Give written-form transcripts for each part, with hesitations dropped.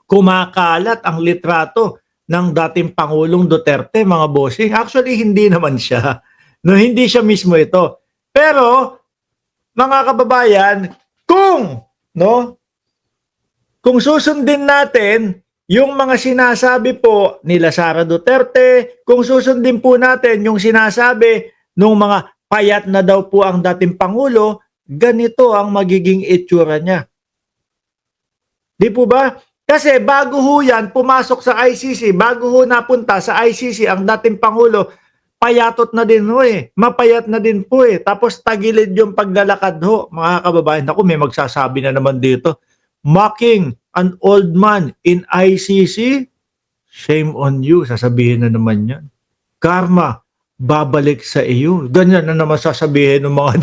kumakalat ang litrato ng dating Pangulong Duterte, mga bossing. Actually, hindi naman siya. No, hindi siya mismo ito. Pero, mga kababayan, no, kung susundin natin yung mga sinasabi po nila Sara Duterte, kung susundin po natin yung sinasabi ng mga payat na daw po ang dating Pangulo, ganito ang magiging itsura niya. Di po ba? Kasi bago ho yan pumasok sa ICC, bago ho napunta sa ICC ang dating Pangulo, payatot na din ho eh. Mapayat na din po eh. Tapos tagilid yung paglalakad ho. Mga kababayan, ako may magsasabi na naman dito, mocking an old man in ICC? Shame on you, sasabihin na naman yan. Karma, babalik sa iyo. Ganyan na naman sasabihin ng mga,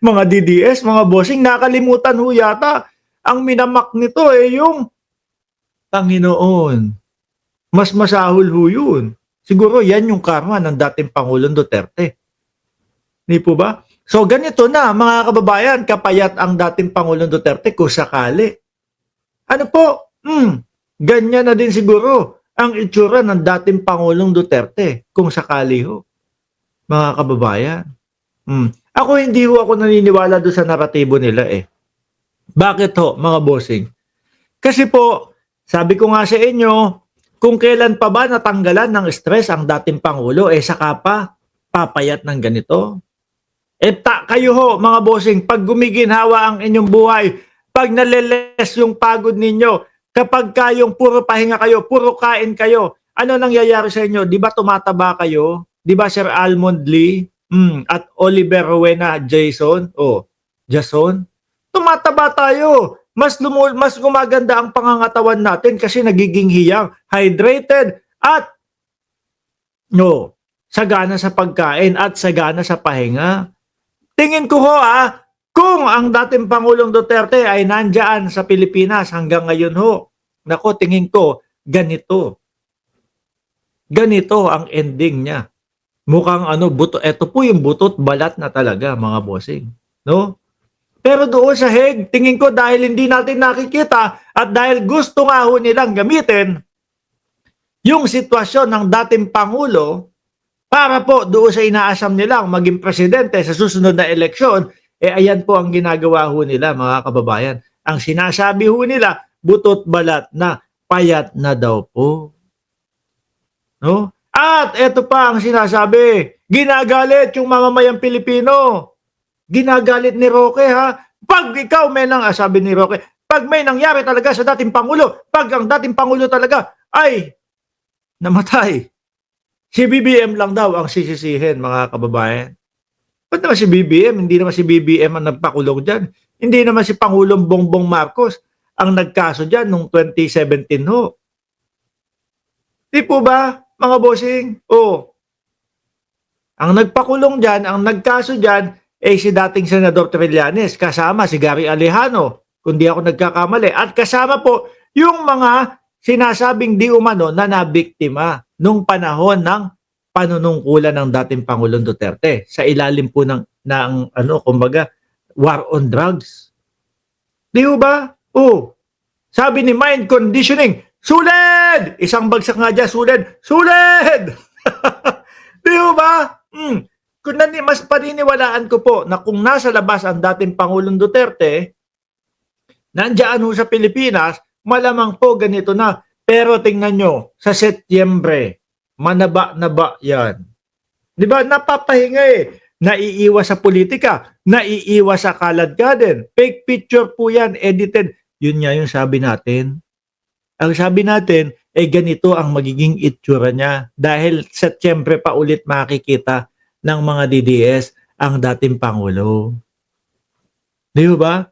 mga DDS, mga bossing. Nakalimutan ho yata. Ang minamak nito eh yung Panginoon. Mas masahol ho yun. Siguro yan yung karma ng dating Pangulong Duterte. Di po ba? So ganito na mga kababayan, kapayat ang dating Pangulong Duterte kung sakali. Ano po? Ganyan na din siguro ang itsura ng dating Pangulong Duterte kung sakali ho. Mga kababayan. Ako hindi ho ako naniniwala doon sa naratibo nila eh. Bakit ho mga bossing? Kasi po, sabi ko nga sa inyo, kung kailan pa ba natanggalan ng stress ang dating Pangulo, saka pa papayat ng ganito. Kayo ho, mga bossing, pag gumiginhawa ang inyong buhay, pag naleles yung pagod ninyo, kapag kayong puro pahinga kayo, puro kain kayo, ano nangyayari sa inyo? Di ba tumataba kayo? Di ba Sir Almond Lee at Oliver Rowena Jason? Jason? Tumataba tayo. Mas gumaganda ang pangangatawan natin kasi nagiging hiyang, hydrated at sagana sa pagkain at sagana sa pahinga. Tingin ko ho kung ang dating Pangulong Duterte ay nandyan sa Pilipinas hanggang ngayon ho, nako tingin ko ganito. Ganito ang ending niya. Mukhang buto, eto po yung butot balat na talaga mga bossing. No? Pero doon sa Hague, tingin ko dahil hindi natin nakikita at dahil gusto nga ho nilang gamitin yung sitwasyon ng dating Pangulo para po doon sa inaasam nilang maging presidente sa susunod na eleksyon, ayan po ang ginagawa ho nila mga kababayan. Ang sinasabi ho nila, butot balat na payat na daw po. No? At eto pa ang sinasabi, ginagalit yung mamamayang Pilipino. Ginagalit ni Roque pag ikaw sabi ni Roque, pag may nangyari talaga sa dating Pangulo, pag ang dating Pangulo talaga ay namatay, si BBM lang daw ang sisisihin mga kababayan. Ba't naman si BBM? Hindi naman si BBM ang nagpakulong dyan. Hindi naman si Pangulong Bongbong Marcos ang nagkaso dyan noong 2017 ho. Di po ba mga bossing? Ang nagpakulong dyan, ang nagkaso dyan, si dating Senador Trillanes, kasama si Gary Alejano, kung di ako nagkakamali. At kasama po yung mga sinasabing di umano na nabiktima nung panahon ng panunungkulan ng dating Pangulong Duterte sa ilalim po ng kumbaga, war on drugs. Di ba? Sabi ni mind conditioning, suled! Isang bagsak nga dyan, suled! Di ba? Kung mas paniniwalaan ko po na kung nasa labas ang dating Pangulong Duterte, nandiyan ho sa Pilipinas, malamang po ganito na. Pero tingnan nyo, sa Setyembre, manaba-naba yan. Di ba? Napapahinga Naiiwas sa politika, naiiwas sa kaladkaden. Fake picture po yan, edited. Yun nga yung sabi natin. Ang sabi natin, ganito ang magiging itsura niya. Dahil Setyembre pa ulit makikita ng mga DDS ang dating Pangulo. Di ba?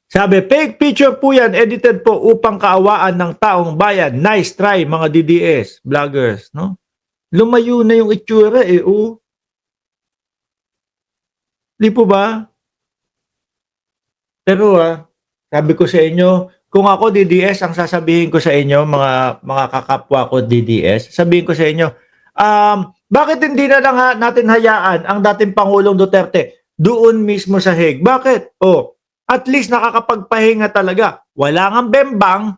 Sabi, fake picture po yan, edited po upang kaawaan ng taong bayan. Nice try mga DDS, vloggers, no? Lumayo na yung itsura Di po ba? Pero sabi ko sa inyo, kung ako DDS, ang sasabihin ko sa inyo, mga kakapwa ko DDS, sabihin ko sa inyo, bakit hindi na lang natin hayaan ang dating Pangulong Duterte doon mismo sa Hague? Bakit? At least nakakapagpahinga talaga. Wala ngang bembang.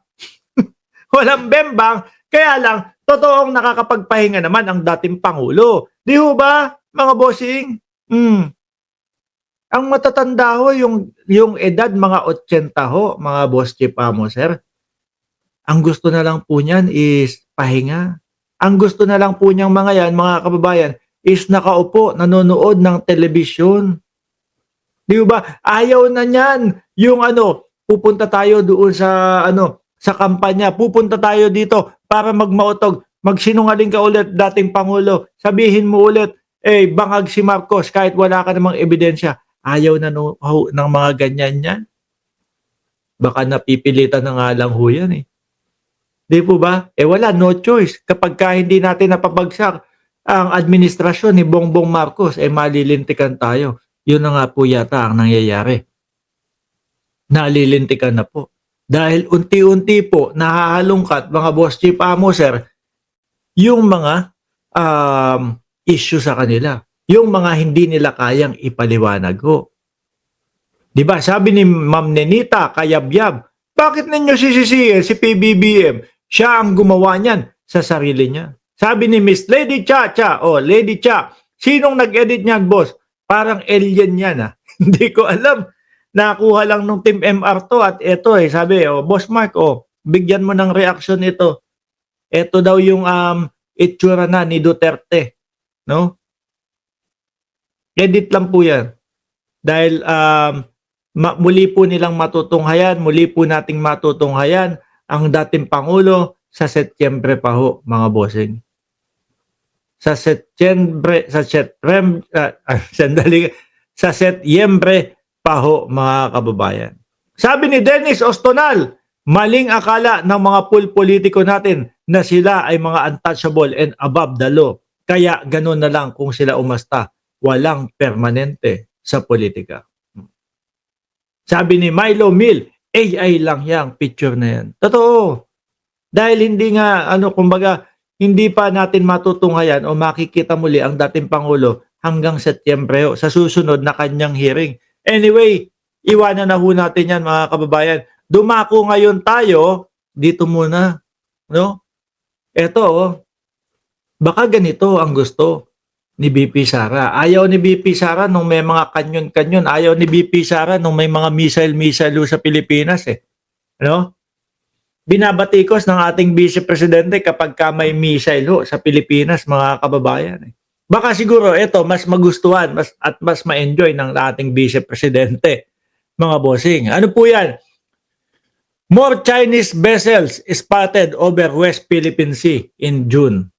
walang bembang, kaya lang, totoong nakakapagpahinga naman ang dating Pangulo. Di ho ba, mga bossing? Hmm. Ang matatanda ho, yung edad, mga 80 ho, mga boss Chief Amo, sir. Ang gusto na lang po niyan is pahinga. Ang gusto na lang po niyang mga yan, mga kababayan, is nakaupo, nanonood ng telebisyon. Di ba? Ayaw na niyan. Yung ano, pupunta tayo doon sa ano, sa kampanya. Pupunta tayo dito para magmautog. Magsinungaling ka ulit, dating Pangulo. Sabihin mo ulit, bangag si Marcos kahit wala ka namang ebidensya. Ayaw na ng mga ganyan yan. Baka napipilitan na nga lang ho yan eh. Di po ba? Wala, no choice. Kapag ka hindi natin napabagsak ang administrasyon ni Bongbong Marcos, malilintikan tayo. Yun na nga po yata ang nangyayari. Nalilintikan na po. Dahil unti-unti po nahahalungkat, mga boss Chief Amo, sir, yung mga issue sa kanila. Yung mga hindi nila kayang ipaliwanag ho. Di ba? Sabi ni Ma'am Nenita Kayabyab, bakit ninyo sisisihin si PBBM? Siya ang gumawa niyan sa sarili niya. Sabi ni Miss Lady Chacha, Lady Cha, sinong nag-edit niyan, boss? Parang alien yan ah. Hindi ko alam. Nakuha lang nung Team MR to at ito sabi, Boss Mark, bigyan mo ng reaction ito. Ito daw yung itsura na ni Duterte, no? Edit lang po yan. Dahil muli po nilang matutunghayan, muli po nating matutunghayan ang dating Pangulo sa Setyembre pa ho, mga bossing. Sa Setyembre pa ho, mga kababayan. Sabi ni Dennis Ostonal, maling akala ng mga politiko natin na sila ay mga untouchable and above the law. Kaya ganun na lang kung sila umasta. Walang permanente sa politika. Sabi ni Milo Mill, AI lang yang picture na yan. Totoo. Dahil hindi nga, kumbaga, hindi pa natin matutunghayan o makikita muli ang dating Pangulo hanggang Setyembre sa susunod na kanyang hearing. Anyway, iwanan na ho natin yan, mga kababayan. Dumako ngayon tayo, dito muna. No? Ito, baka ganito ang gusto ni BP Sara. Ayaw ni BP Sara nung may mga kanyon-kanyon. Ayaw ni BP Sara nung may mga missile sa Pilipinas Ano? Binabatikos ng ating Vice Presidente kapag ka may missile sa Pilipinas, mga kababayan Baka siguro ito mas magustuhan at mas ma-enjoy ng ating Vice Presidente, mga bossing. Ano po yan? More Chinese vessels spotted over West Philippine Sea in June.